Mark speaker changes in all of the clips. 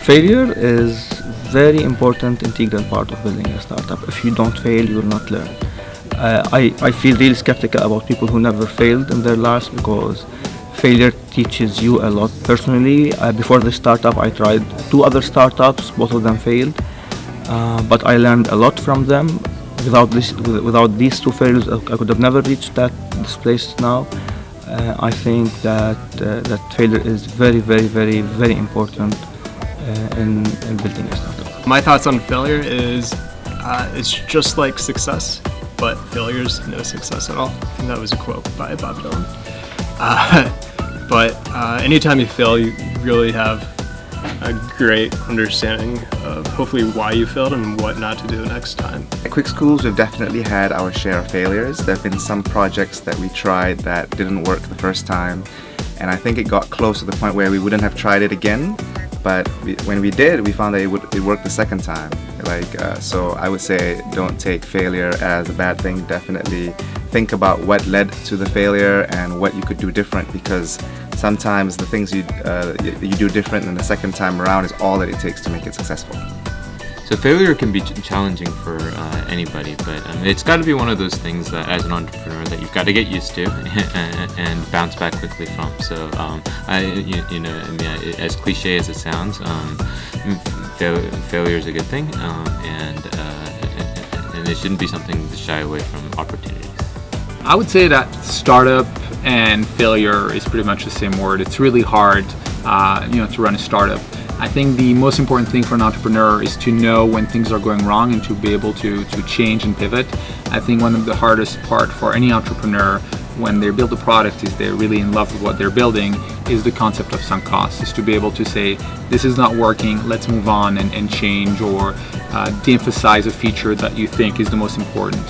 Speaker 1: Failure is very important integral part of building a startup. If you don't fail, you will not learn. I feel really skeptical about people who never failed in their lives because failure teaches you a lot. Personally, before this startup, I tried 2 other startups. Both of them failed, but I learned a lot from them. Without these 2 failures, I could have never reached this place now. I think that failure is very, very, very, very important in building a startup.
Speaker 2: My thoughts on failure is it's just like success, but failure is no success at all. I think that was a quote by Bob Dylan. But anytime you fail, you really have a great understanding of hopefully why you failed and what not to do next time.
Speaker 3: At Quick Schools, we've definitely had our share of failures. There have been some projects that we tried that didn't work the first time, and I think it got close to the point where we wouldn't have tried it again. But when we did, we found that it worked the second time. So I would say don't take failure as a bad thing. Definitely think about what led to the failure and what you could do different, because sometimes the things you do different in the second time around is all that it takes to make it successful.
Speaker 4: So failure can be challenging for anybody, but it's got to be one of those things that, as an entrepreneur, that you've got to get used to and bounce back quickly from. So, as cliche as it sounds, failure is a good thing, and it shouldn't be something to shy away from opportunities.
Speaker 5: I would say that startup and failure is pretty much the same word. It's really hard, to run a startup. I think the most important thing for an entrepreneur is to know when things are going wrong and to be able to change and pivot. I think one of the hardest part for any entrepreneur when they build a product is they're really in love with what they're building is the concept of sunk costs, is to be able to say, this is not working, let's move on and change, or de-emphasize a feature that you think is the most important.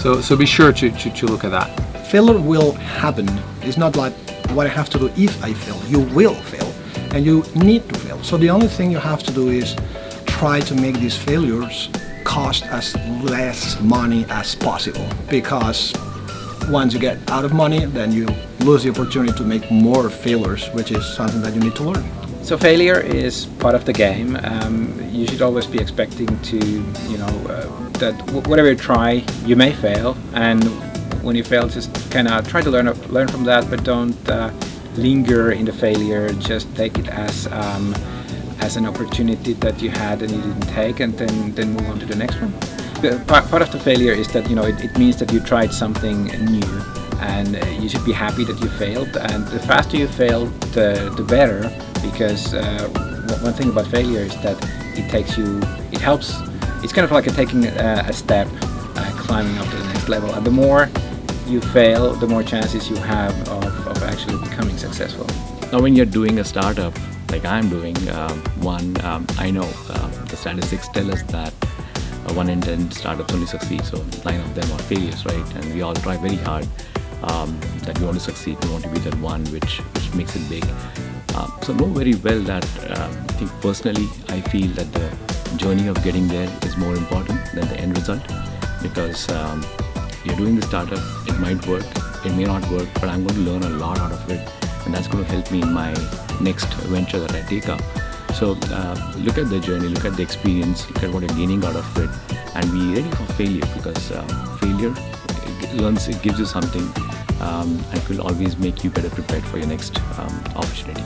Speaker 5: So be sure to look at that.
Speaker 6: Failure will happen. It's not like what I have to do if I fail. You will fail. And you need to fail. So the only thing you have to do is try to make these failures cost as less money as possible, because once you get out of money, then you lose the opportunity to make more failures, which is something that you need to learn.
Speaker 7: So failure is part of the game. You should always be expecting to, that whatever you try, you may fail, and when you fail, just kind of try to learn from that, but don't linger in the failure. Just take it as an opportunity that you had and you didn't take, and then move on to the next one. Part of the failure is that it means that you tried something new, and you should be happy that you failed. And the faster you fail, the better, because one thing about failure is that it helps. It's kind of like taking a step, climbing up to the next level. And the more you fail, the more chances you have of actually becoming successful.
Speaker 8: Now when you're doing a startup, like I'm doing, I know the statistics tell us that 1 in 10 startups only succeed, so 9 of them are failures, right? And we all try very hard that we want to succeed, we want to be that one which makes it big. So know very well that I think personally I feel that the journey of getting there is more important than the end result, because you're doing the startup, it might work, it may not work, but I'm going to learn a lot out of it, and that's going to help me in my next venture that I take up. So look at the journey, look at the experience, look at what you're gaining out of it, and be ready for failure, because failure it gives you something and it will always make you better prepared for your next opportunity.